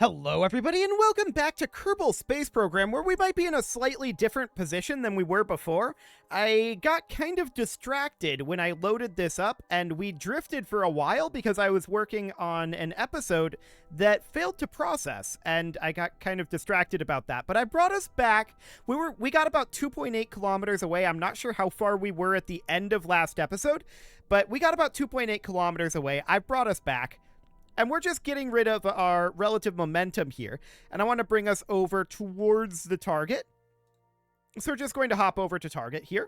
Hello everybody and welcome back to Kerbal Space Program, where we might be in a slightly different position than we were before. I got kind of distracted when I loaded this up and we drifted for a while because I was working on an episode that failed to process and I got kind of distracted about that. But I brought us back. We got about 2.8 kilometers away. I'm not sure how far we were at the end of last episode, but we got about 2.8 kilometers away. I brought us back. And we're just getting rid of our relative momentum here. And I want to bring us over towards the target. So we're just going to hop over to target here.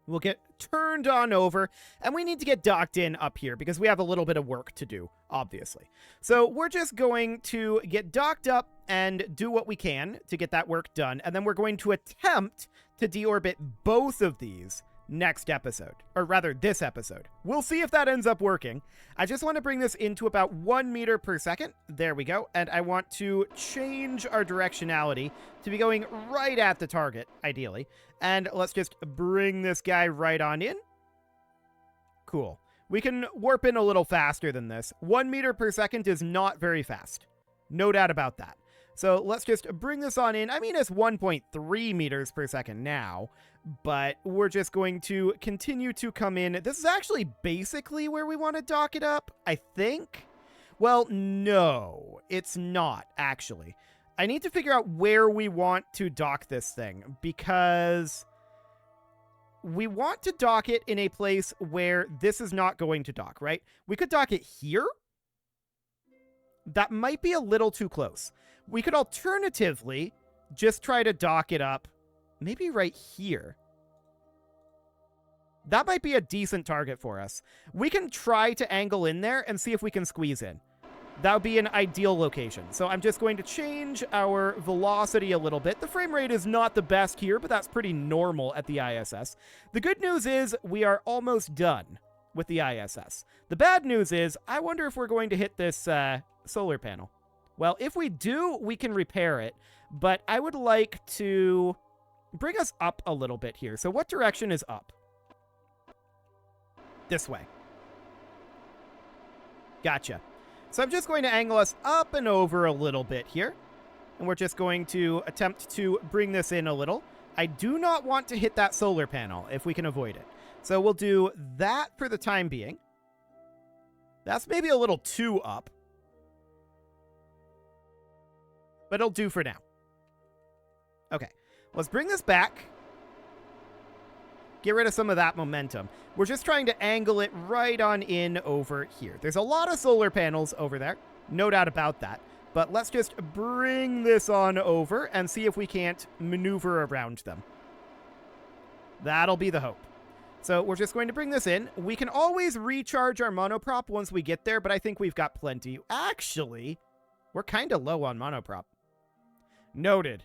We'll get turned on over. And we need to get docked in up here because we have a little bit of work to do, obviously. So we're just going to get docked up and do what we can to get that work done. And then we're going to attempt to deorbit both of these next episode, or rather this episode. We'll see if that ends up working. I just want to bring this into about 1 meter per second. There we go. And I want to change our directionality to be going right at the target, ideally. And let's just bring this guy right on in. Cool. We can warp in a little faster than this. 1 meter per second is not very fast. No doubt about that. So let's just bring this on in. I mean, it's 1.3 meters per second now, but we're just going to continue to come in. This is actually basically where we want to dock it up, I think. Well, no, it's not, actually. I need to figure out where we want to dock this thing, because we want to dock it in a place where this is not going to dock, right? We could dock it here. That might be a little too close. We could alternatively just try to dock it up maybe right here. That might be a decent target for us. We can try to angle in there and see if we can squeeze in. That would be an ideal location. So I'm just going to change our velocity a little bit. The frame rate is not the best here, but that's pretty normal at the ISS. The good news is we are almost done with the ISS. The bad news is I wonder if we're going to hit this solar panel. Well, if we do, we can repair it, but I would like to bring us up a little bit here. So what direction is up? This way. Gotcha. So I'm just going to angle us up and over a little bit here, and we're just going to attempt to bring this in a little. I do not want to hit that solar panel if we can avoid it. So we'll do that for the time being. That's maybe a little too up, but it'll do for now. Okay, let's bring this back. Get rid of some of that momentum. We're just trying to angle it right on in over here. There's a lot of solar panels over there, no doubt about that. But let's just bring this on over and see if we can't maneuver around them. That'll be the hope. So we're just going to bring this in. We can always recharge our monoprop once we get there, but I think we've got plenty. Actually, we're kind of low on monoprop. Noted.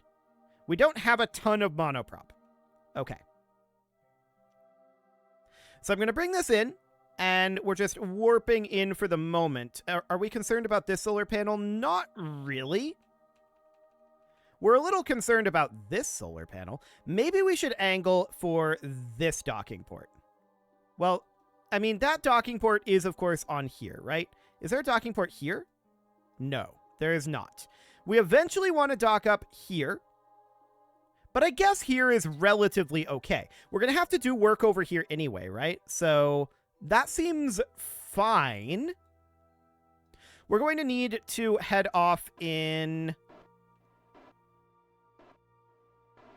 We don't have a ton of monoprop. Okay. So I'm going to bring this in, and we're just warping in for the moment. Are we concerned about this solar panel? Not really. We're a little concerned about this solar panel. Maybe we should angle for this docking port. Well, I mean, that docking port is, of course, on here, right? Is there a docking port here? No, there is not. We eventually want to dock up here, but I guess here is relatively okay. We're going to have to do work over here anyway, right? So that seems fine. We're going to need to head off in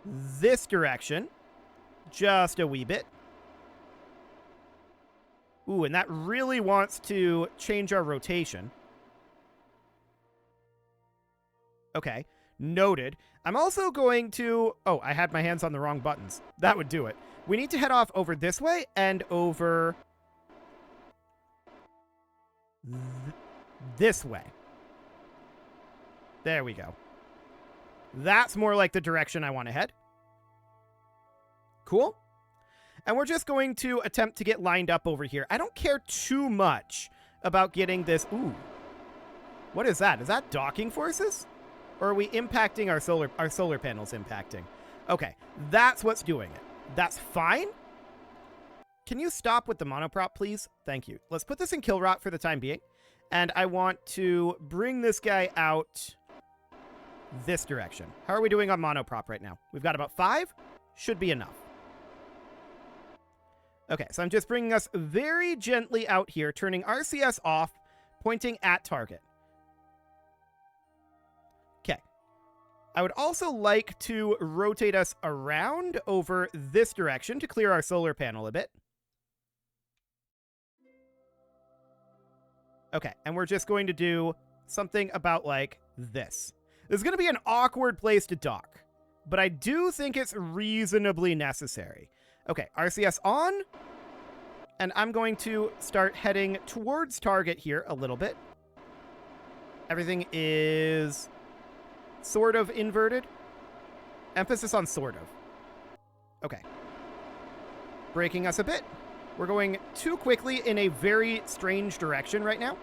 this direction, just a wee bit. Ooh, and that really wants to change our rotation. Okay, noted. I'm also going to... Oh, I had my hands on the wrong buttons. That would do it. We need to head off over this way and over this way. There we go. That's more like the direction I want to head. Cool. And we're just going to attempt to get lined up over here. I don't care too much about getting this... Ooh. What is that? Is that docking forces? Or are we impacting our solar panels impacting? Okay, that's what's doing it. That's fine. Can you stop with the monoprop, please? Thank you. Let's put this in kill rot for the time being. And I want to bring this guy out this direction. How are we doing on monoprop right now? We've got about 5. Should be enough. Okay, so I'm just bringing us very gently out here, turning RCS off, pointing at target. Okay. I would also like to rotate us around over this direction to clear our solar panel a bit. Okay, and we're just going to do something about like this. This is going to be an awkward place to dock, but I do think it's reasonably necessary. Okay, RCS on, and I'm going to start heading towards target here a little bit. Everything is sort of inverted. Emphasis on sort of. Okay. Braking us a bit. We're going too quickly in a very strange direction right now.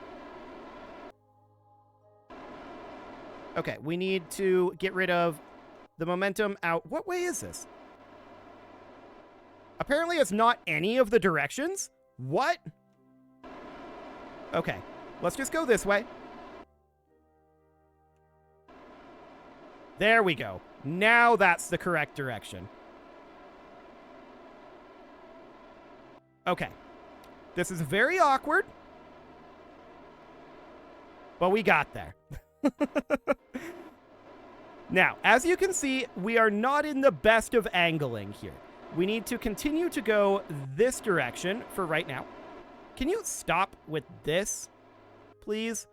Okay, we need to get rid of the momentum out. What way is this? Apparently it's not any of the directions. What? Okay, let's just go this way. There we go. Now that's the correct direction. Okay. This is very awkward. But we got there. Now, as you can see, we are not in the best of angling here. We need to continue to go this direction for right now. Can you stop with this, please?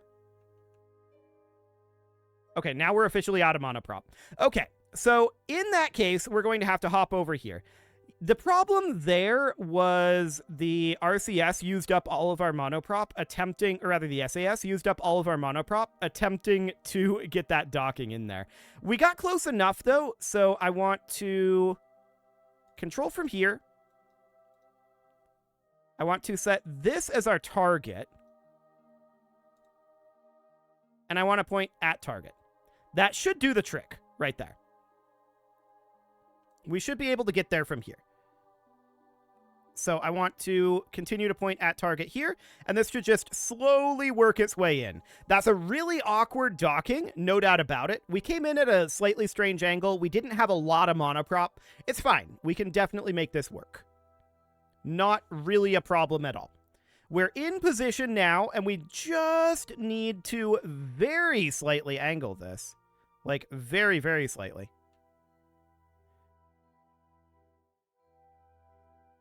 Okay, now we're officially out of monoprop. Okay, so in that case, we're going to have to hop over here. The problem there was the RCS used up all of our monoprop attempting, or rather the SAS used up all of our monoprop attempting to get that docking in there. We got close enough though, so I want to control from here. I want to set this as our target. And I want to point at target. That should do the trick right there. We should be able to get there from here. So I want to continue to point at target here, and this should just slowly work its way in. That's a really awkward docking, no doubt about it. We came in at a slightly strange angle. We didn't have a lot of monoprop. It's fine. We can definitely make this work. Not really a problem at all. We're in position now, and we just need to very slightly angle this. Like, very, very slightly.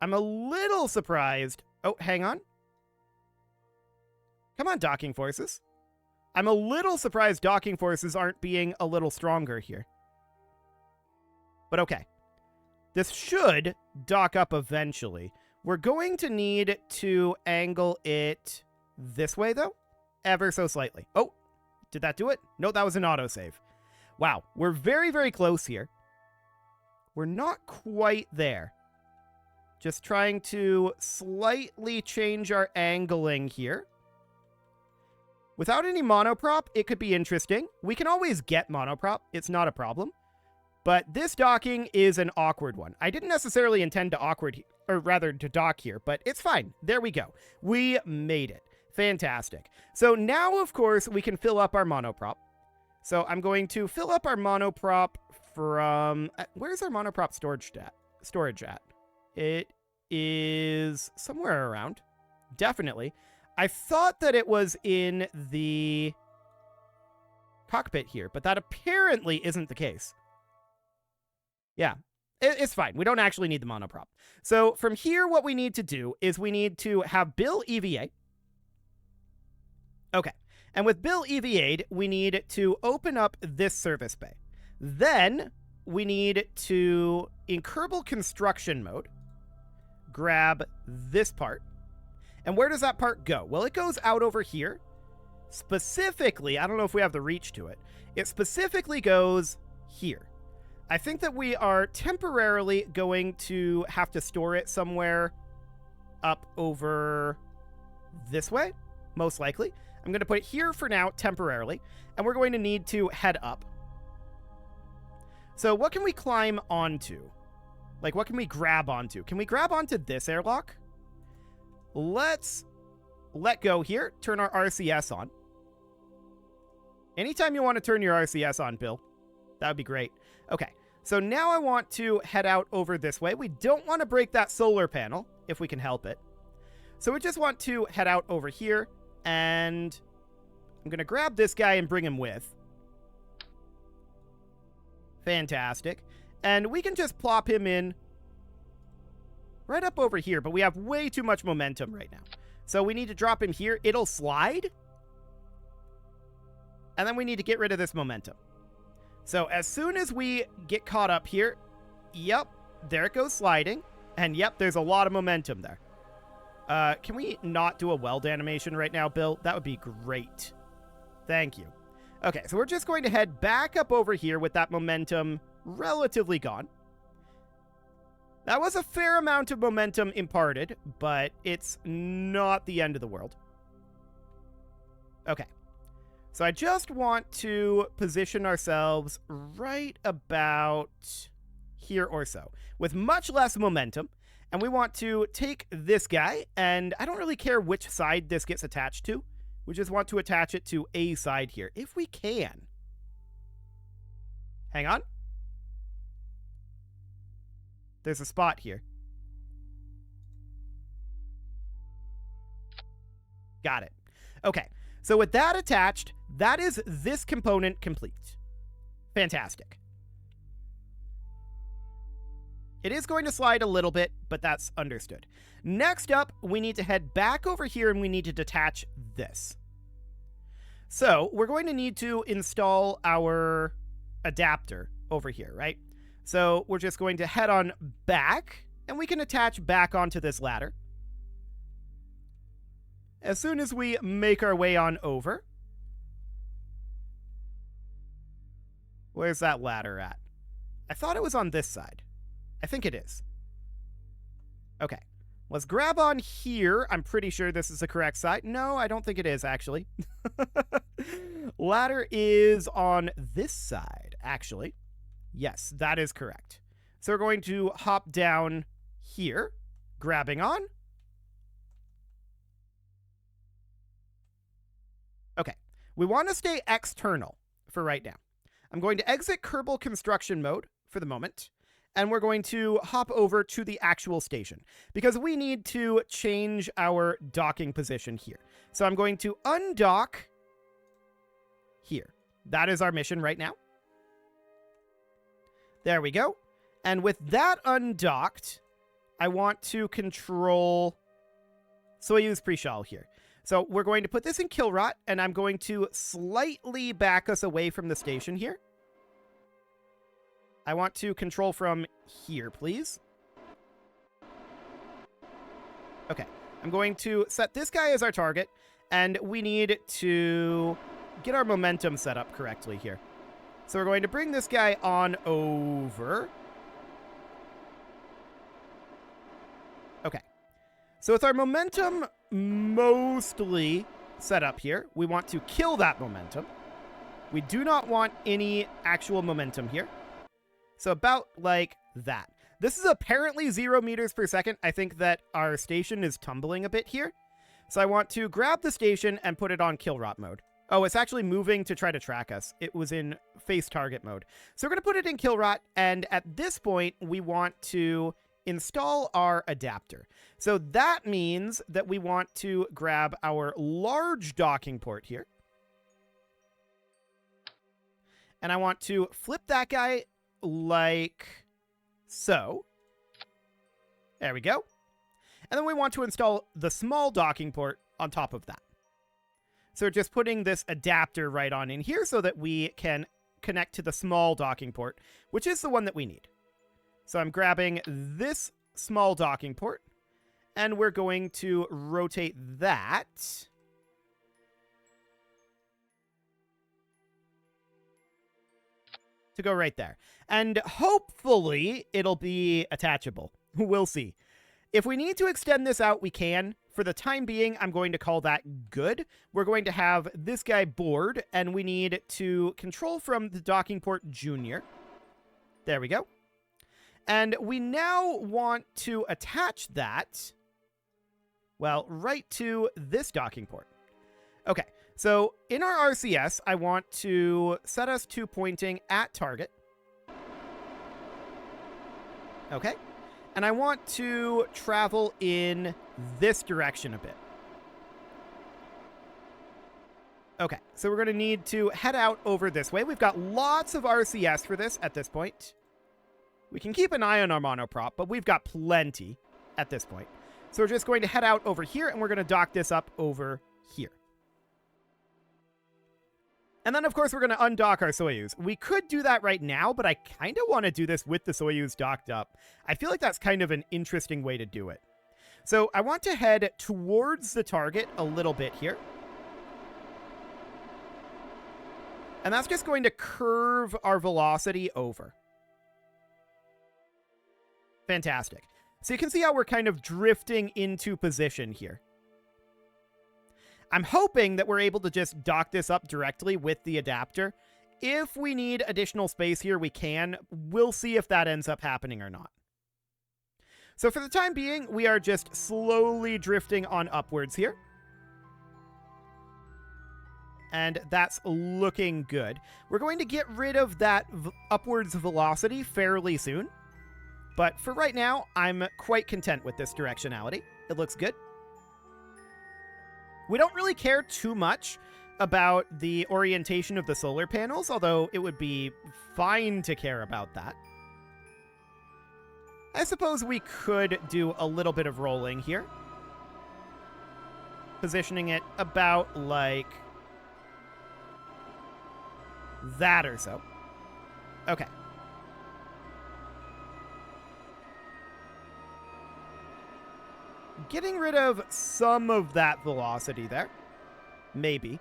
I'm a little surprised. Oh, hang on. Come on, docking forces. I'm a little surprised docking forces aren't being a little stronger here. But okay. This should dock up eventually. We're going to need to angle it this way, though. Ever so slightly. Oh, did that do it? No, that was an autosave. Wow, we're very, very close here. We're not quite there. Just trying to slightly change our angling here. Without any monoprop, it could be interesting. We can always get monoprop. It's not a problem. But this docking is an awkward one. I didn't necessarily intend to dock here, but it's fine. There we go. We made it. Fantastic. So now, of course, we can fill up our monoprop. So I'm going to fill up our monoprop from... where's our monoprop storage at? It is somewhere around. Definitely. I thought that it was in the cockpit here, but that apparently isn't the case. Yeah, it's fine. We don't actually need the monoprop. So from here, what we need to do is we need to have Bill EVA. Okay. And with Bill EVA'd, we need to open up this service bay. Then we need to, in Kerbal construction mode, grab this part. And where does that part go? Well, it goes out over here. Specifically, I don't know if we have the reach to it. It specifically goes here. I think that we are temporarily going to have to store it somewhere up over this way, most likely. I'm going to put it here for now, temporarily, and we're going to need to head up. So what can we climb onto? Like, what can we grab onto? Can we grab onto this airlock? Let's let go here, turn our RCS on. Anytime you want to turn your RCS on, Bill, that would be great. Okay, so now I want to head out over this way. We don't want to break that solar panel, if we can help it. So we just want to head out over here, and I'm going to grab this guy and bring him with. Fantastic. And we can just plop him in right up over here, but we have way too much momentum right now. So we need to drop him here. It'll slide. And then we need to get rid of this momentum. So as soon as we get caught up here, yep, there it goes sliding. And yep, there's a lot of momentum there. Can we not do a weld animation right now, Bill? That would be great. Thank you. Okay, so we're just going to head back up over here with that momentum relatively gone. That was a fair amount of momentum imparted, but it's not the end of the world. Okay. So I just want to position ourselves right about here or so, with much less momentum. And we want to take this guy, and I don't really care which side this gets attached to. We just want to attach it to a side here, if we can. Hang on. There's a spot here. Got it. Okay, so with that attached, that is this component complete. Fantastic. It is going to slide a little bit, but that's understood. Next up, we need to head back over here and we need to detach this. So we're going to need to install our adapter over here, right? So we're just going to head on back and we can attach back onto this ladder. As soon as we make our way on over. Where's that ladder at? I thought it was on this side. I think it is. Okay. Let's grab on here. I'm pretty sure this is the correct side. No, I don't think it is, actually. Ladder is on this side, actually. Yes, that is correct. So we're going to hop down here, grabbing on. Okay. We want to stay external for right now. I'm going to exit Kerbal construction mode for the moment. And we're going to hop over to the actual station because we need to change our docking position here. So I'm going to undock here. That is our mission right now. There we go. And with that undocked, I want to control Soyuz pre-shell here. So we're going to put this in kill rot, and I'm going to slightly back us away from the station here. I want to control from here, please. Okay, I'm going to set this guy as our target, and we need to get our momentum set up correctly here. So we're going to bring this guy on over. Okay, so with our momentum mostly set up here, we want to kill that momentum. We do not want any actual momentum here. So about like that. This is apparently 0 meters per second. I think that our station is tumbling a bit here. So I want to grab the station and put it on kill rot mode. Oh, it's actually moving to try to track us. It was in face target mode. So we're going to put it in kill rot. And at this point, we want to install our adapter. So that means that we want to grab our large docking port here. And I want to flip that guy like so. There we go. And then we want to install the small docking port on top of that. So we're just putting this adapter right on in here so that we can connect to the small docking port, which is the one that we need. So I'm grabbing this small docking port, and we're going to rotate that to go right there. And hopefully it'll be attachable. We'll see. If we need to extend this out, we can. For the time being, I'm going to call that good. We're going to have this guy board, and we need to control from the docking port junior. There we go. And we now want to attach that. Well, right to this docking port. Okay, so in our RCS, I want to set us to pointing at target. Okay, and I want to travel in this direction a bit. Okay, so we're going to need to head out over this way. We've got lots of RCS for this at this point. We can keep an eye on our monoprop, but we've got plenty at this point. So we're just going to head out over here, and we're going to dock this up over here. And then, of course, we're going to undock our Soyuz. We could do that right now, but I kind of want to do this with the Soyuz docked up. I feel like that's kind of an interesting way to do it. So I want to head towards the target a little bit here. And that's just going to curve our velocity over. Fantastic. So you can see how we're kind of drifting into position here. I'm hoping that we're able to just dock this up directly with the adapter. If we need additional space here, we can. We'll see if that ends up happening or not. So for the time being, we are just slowly drifting on upwards here. And that's looking good. We're going to get rid of that upwards velocity fairly soon. But for right now, I'm quite content with this directionality. It looks good. We don't really care too much about the orientation of the solar panels, although it would be fine to care about that. I suppose we could do a little bit of rolling here. Positioning it about like that or so. Okay. Getting rid of some of that velocity there. Maybe.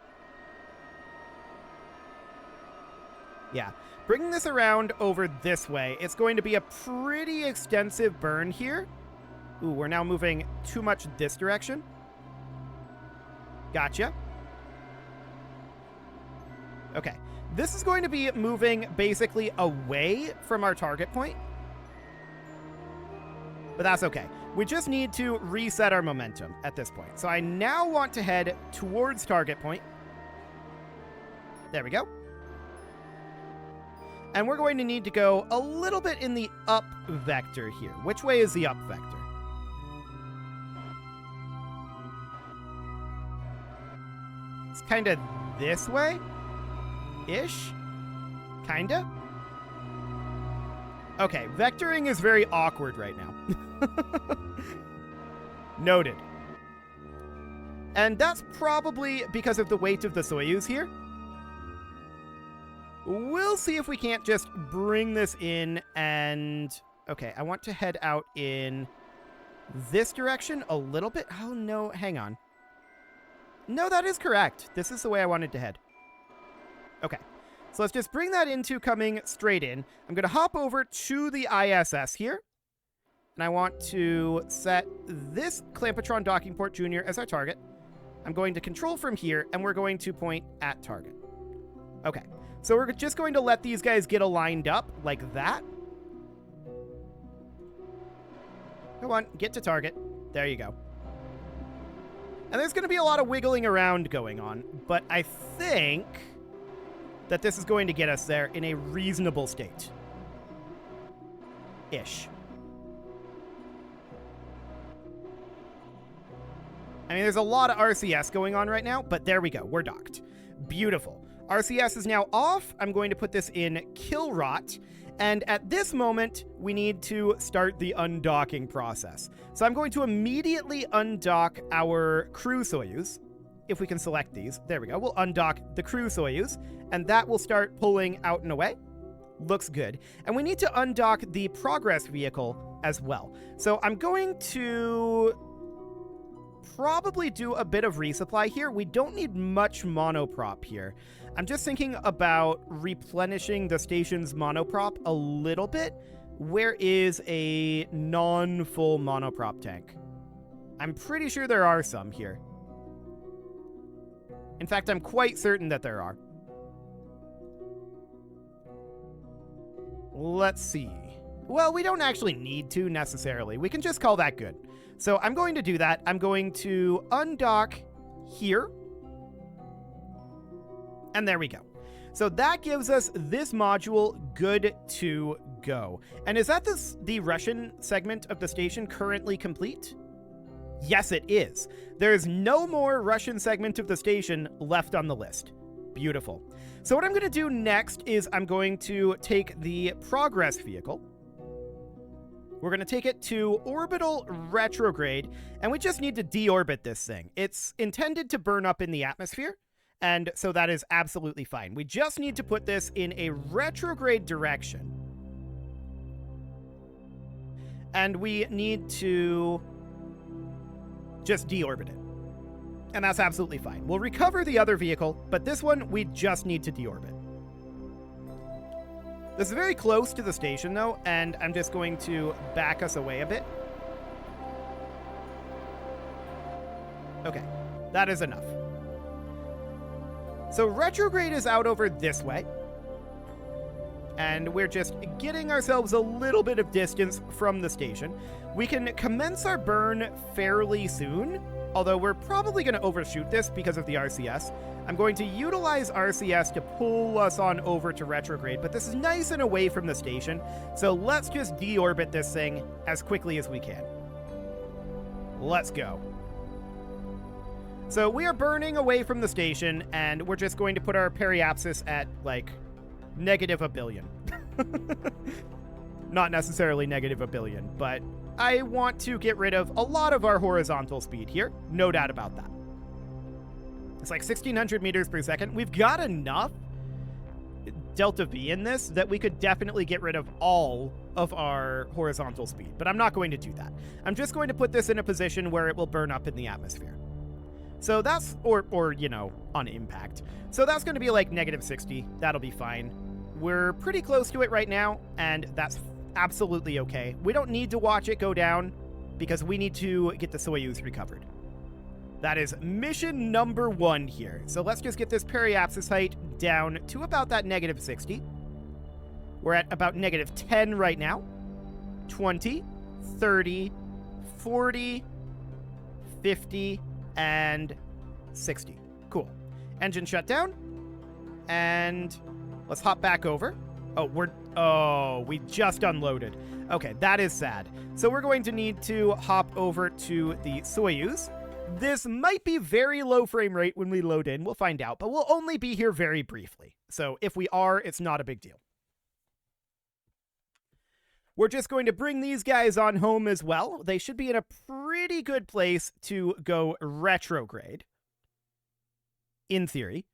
Yeah. Bringing this around over this way, it's going to be a pretty extensive burn here. Ooh, we're now moving too much this direction. Gotcha. Okay. This is going to be moving basically away from our target point. But that's okay. We just need to reset our momentum at this point. So I now want to head towards target point. There we go. And we're going to need to go a little bit in the up vector here. Which way is the up vector? It's kind of this way-ish. Kinda. Okay, vectoring is very awkward right now. Noted. And that's probably because of the weight of the Soyuz here. We'll see if we can't just bring this in and... Okay, I want to head out in this direction a little bit. Oh, no, hang on. No, that is correct. This is the way I wanted to head. Okay. So let's just bring that into coming straight in. I'm going to hop over to the ISS here. And I want to set this Clampetron Docking Port Junior as our target. I'm going to control from here, and we're going to point at target. Okay. So we're just going to let these guys get aligned up like that. Come on, get to target. There you go. And there's going to be a lot of wiggling around going on, but I think that this is going to get us there in a reasonable state. Ish. I mean, there's a lot of RCS going on right now, but there we go. We're docked. Beautiful. RCS is now off. I'm going to put this in kill rot. And at this moment, we need to start the undocking process. So I'm going to immediately undock our crew Soyuz. If we can select these. There we go. We'll undock the crew Soyuz, and that will start pulling out and away. Looks good. And we need to undock the progress vehicle as well. So I'm going to probably do a bit of resupply here. We don't need much monoprop here. I'm just thinking about replenishing the station's monoprop a little bit. Where is a non-full monoprop tank? I'm pretty sure there are some here. In fact, I'm quite certain that there are. Let's see. Well, we don't actually need to necessarily. We can just call that good. So I'm going to do that. I'm going to undock here. And there we go. So that gives us this module good to go. And is that the Russian segment of the station currently complete? Yes, it is. There's no more Russian segment of the station left on the list. Beautiful. So what I'm going to do next is I'm going to take the progress vehicle. We're going to take it to orbital retrograde, and we just need to deorbit this thing. It's intended to burn up in the atmosphere, and so that is absolutely fine. We just need to put this in a retrograde direction. And we need to just deorbit it. And that's absolutely fine. We'll recover the other vehicle, but this one we just need to deorbit. This is very close to the station, though, and I'm just going to back us away a bit. Okay, that is enough. So retrograde is out over this way. And we're just getting ourselves a little bit of distance from the station. We can commence our burn fairly soon, although we're probably going to overshoot this because of the RCS. I'm going to utilize RCS to pull us on over to retrograde, but this is nice and away from the station, so let's just deorbit this thing as quickly as we can. Let's go. So we are burning away from the station, and we're just going to put our periapsis at, like, -1 billion. Not necessarily -1 billion, but I want to get rid of a lot of our horizontal speed here. No doubt about that. It's like 1,600 meters per second. We've got enough delta V in this that we could definitely get rid of all of our horizontal speed, but I'm not going to do that. I'm just going to put this in a position where it will burn up in the atmosphere. So that's, or you know, on impact. So that's going to be like -60. That'll be fine. We're pretty close to it right now, and that's absolutely okay. We don't need to watch it go down because we need to get the Soyuz recovered. That is mission number 1 here. So let's just get this periapsis height down to about that -60. We're at about -10 right now. 20, 30, 40, 50, and 60. Cool. Engine shut down. And let's hop back over. We just unloaded. Okay, that is sad. So we're going to need to hop over to the Soyuz. This might be very low frame rate when we load in. We'll find out, but we'll only be here very briefly. So if we are, it's not a big deal. We're just going to bring these guys on home as well. They should be in a pretty good place to go retrograde, in theory.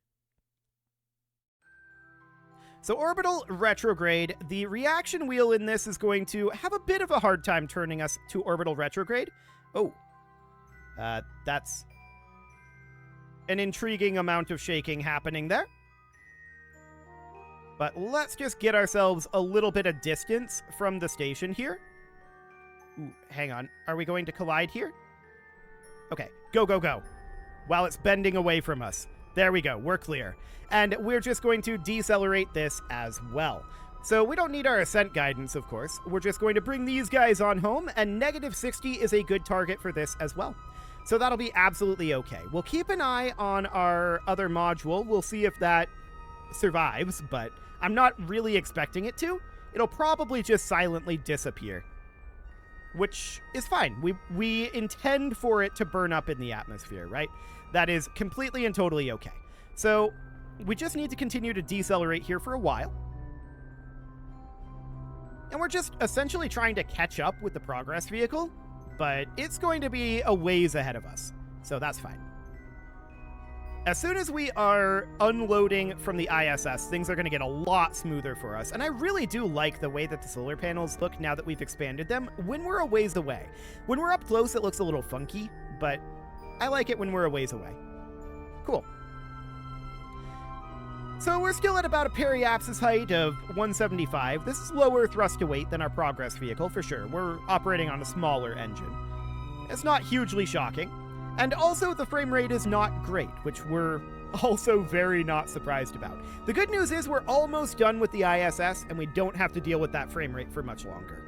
So orbital retrograde, the reaction wheel in this is going to have a bit of a hard time turning us to orbital retrograde. Oh, that's an intriguing amount of shaking happening there. But let's just get ourselves a little bit of distance from the station here. Ooh, hang on. Are we going to collide here? Okay, go, go, go. While it's bending away from us. There we go, we're clear. And we're just going to decelerate this as well. So we don't need our ascent guidance, of course. We're just going to bring these guys on home, and -60 is a good target for this as well. So that'll be absolutely okay. We'll keep an eye on our other module. We'll see if that survives, but I'm not really expecting it to. It'll probably just silently disappear, which is fine. We intend for it to burn up in the atmosphere, right? That is completely and totally okay. So we just need to continue to decelerate here for a while. And we're just essentially trying to catch up with the progress vehicle, but it's going to be a ways ahead of us, so that's fine. As soon as we are unloading from the ISS, things are going to get a lot smoother for us, and I really do like the way that the solar panels look now that we've expanded them when we're a ways away. When we're up close, it looks a little funky, but I like it when we're a ways away. Cool. So we're still at about a periapsis height of 175. This is lower thrust to weight than our progress vehicle, for sure. We're operating on a smaller engine. It's not hugely shocking. And also, the frame rate is not great, which we're also very not surprised about. The good news is we're almost done with the ISS, and we don't have to deal with that frame rate for much longer.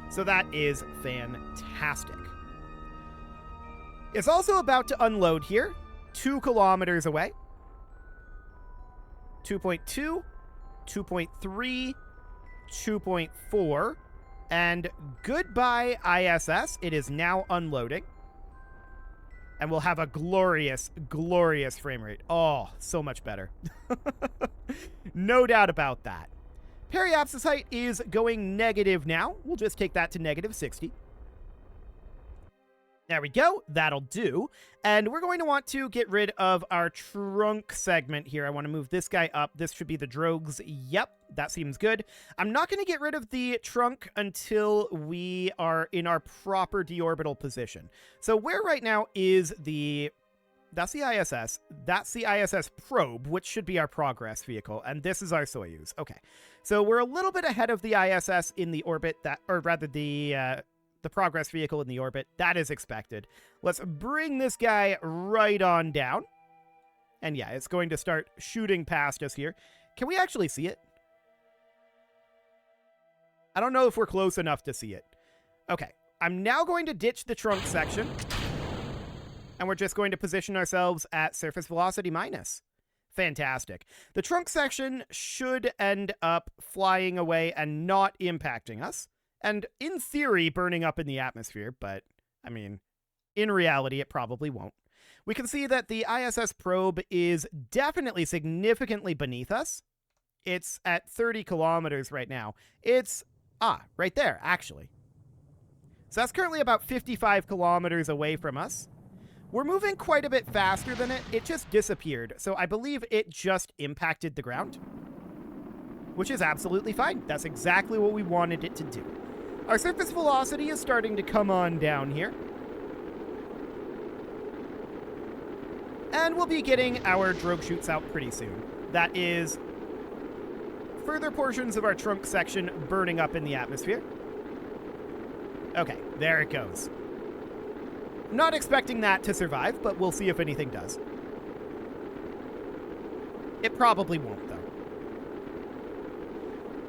So that is fantastic. It's also about to unload here, 2 kilometers away. 2.2, 2.3, 2.4, and goodbye ISS. It is now unloading. And we'll have a glorious, glorious frame rate. Oh, so much better. No doubt about that. Periapsis height is going negative now. We'll just take that to negative 60. There we go. That'll do. And we're going to want to get rid of our trunk segment here. I want to move this guy up. This should be the drogues. Yep, that seems good. I'm not going to get rid of the trunk until we are in our proper deorbital position. So where right now is the... That's the ISS. That's the ISS probe, which should be our progress vehicle. And this is our Soyuz. Okay. So we're a little bit ahead of the ISS in the orbit, or rather the progress vehicle in the orbit. That is expected. Let's bring this guy right on down. And yeah, it's going to start shooting past us here. Can we actually see it? I don't know if we're close enough to see it. Okay. I'm now going to ditch the trunk section. And we're just going to position ourselves at surface velocity minus. Fantastic. The trunk section should end up flying away and not impacting us. And in theory, burning up in the atmosphere, but, I mean, in reality, it probably won't. We can see that the ISS probe is definitely significantly beneath us. It's at 30 kilometers right now. It's, right there, actually. So that's currently about 55 kilometers away from us. We're moving quite a bit faster than it. It just disappeared. So I believe it just impacted the ground, which is absolutely fine. That's exactly what we wanted it to do. Our surface velocity is starting to come on down here. And we'll be getting our drogue chutes out pretty soon. That is further portions of our trunk section burning up in the atmosphere. Okay, there it goes. Not expecting that to survive, but we'll see if anything does. It probably won't, though.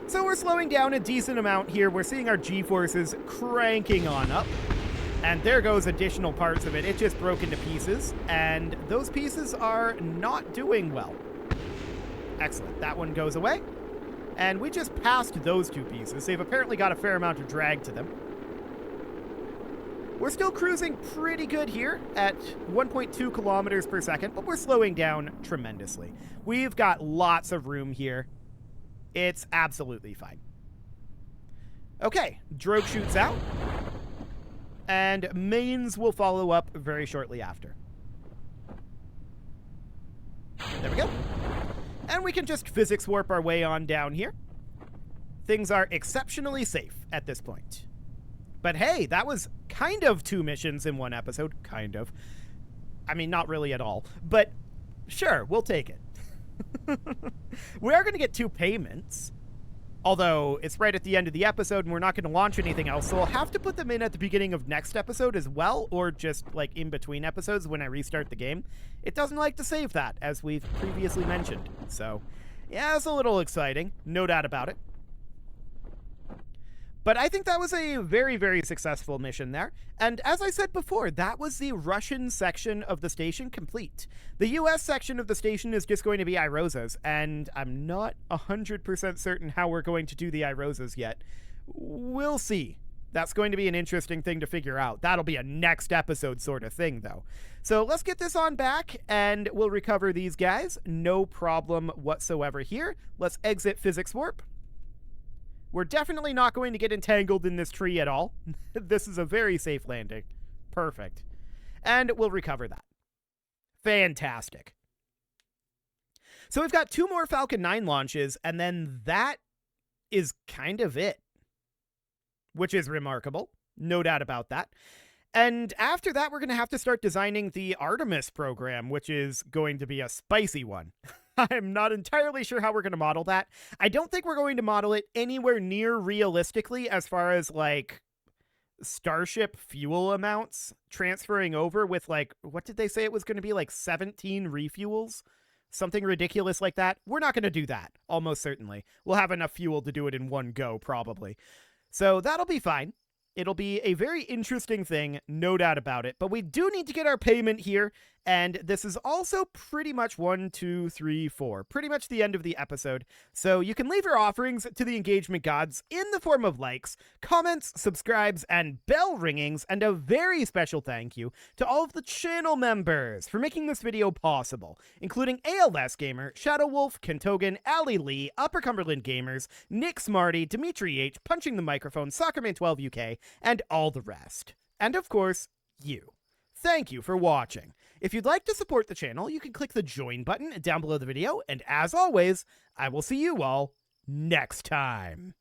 So we're slowing down a decent amount here. We're seeing our G-forces cranking on up. And there goes additional parts of it. It just broke into pieces, and those pieces are not doing well. Excellent. That one goes away. And we just passed those two pieces. They've apparently got a fair amount of drag to them. We're still cruising pretty good here at 1.2 kilometers per second, but we're slowing down tremendously. We've got lots of room here. It's absolutely fine. Okay, drogue shoots out. And mains will follow up very shortly after. There we go. And we can just physics warp our way on down here. Things are exceptionally safe at this point. But hey, that was kind of 2 missions in 1 episode. Kind of. I mean, not really at all. But sure, we'll take it. We are going to get 2 payments. Although, it's right at the end of the episode, and we're not going to launch anything else, so I'll have to put them in at the beginning of next episode as well, or just, like, in between episodes when I restart the game. It doesn't like to save that, as we've previously mentioned. So, yeah, it's a little exciting. No doubt about it. But I think that was a very, very successful mission there. And as I said before, that was the Russian section of the station complete. The US section of the station is just going to be Irosas, and I'm not 100% certain how we're going to do the Irosas yet. We'll see. That's going to be an interesting thing to figure out. That'll be a next episode sort of thing, though. So let's get this on back, and we'll recover these guys. No problem whatsoever here. Let's exit physics warp. We're definitely not going to get entangled in this tree at all. This is a very safe landing. Perfect. And we'll recover that. Fantastic. So we've got 2 more Falcon 9 launches, and then that is kind of it. Which is remarkable. No doubt about that. And after that, we're going to have to start designing the Artemis program, which is going to be a spicy one. I'm not entirely sure how we're going to model that. I don't think we're going to model it anywhere near realistically as far as, like, Starship fuel amounts transferring over with, like, what did they say it was going to be, like 17 refuels? something ridiculous like that, we're not going to do that, almost certainly. We'll have enough fuel to do it in one go, probably. So that'll be fine. It'll be a very interesting thing, no doubt about it. But we do need to get our payment here, and this is also pretty much 1, 2, 3, 4. Pretty much the end of the episode. So you can leave your offerings to the engagement gods in the form of likes, comments, subscribes, and bell ringings, and a very special thank you to all of the channel members for making this video possible, including ALS Gamer, Shadow Wolf, Kentogan, Ali Lee, Upper Cumberland Gamers, Nick Smarty, Dimitri H, Punching the Microphone, Soccerman12 UK, and all the rest. And of course, you. Thank you for watching. If you'd like to support the channel, you can click the join button down below the video, and as always, I will see you all next time.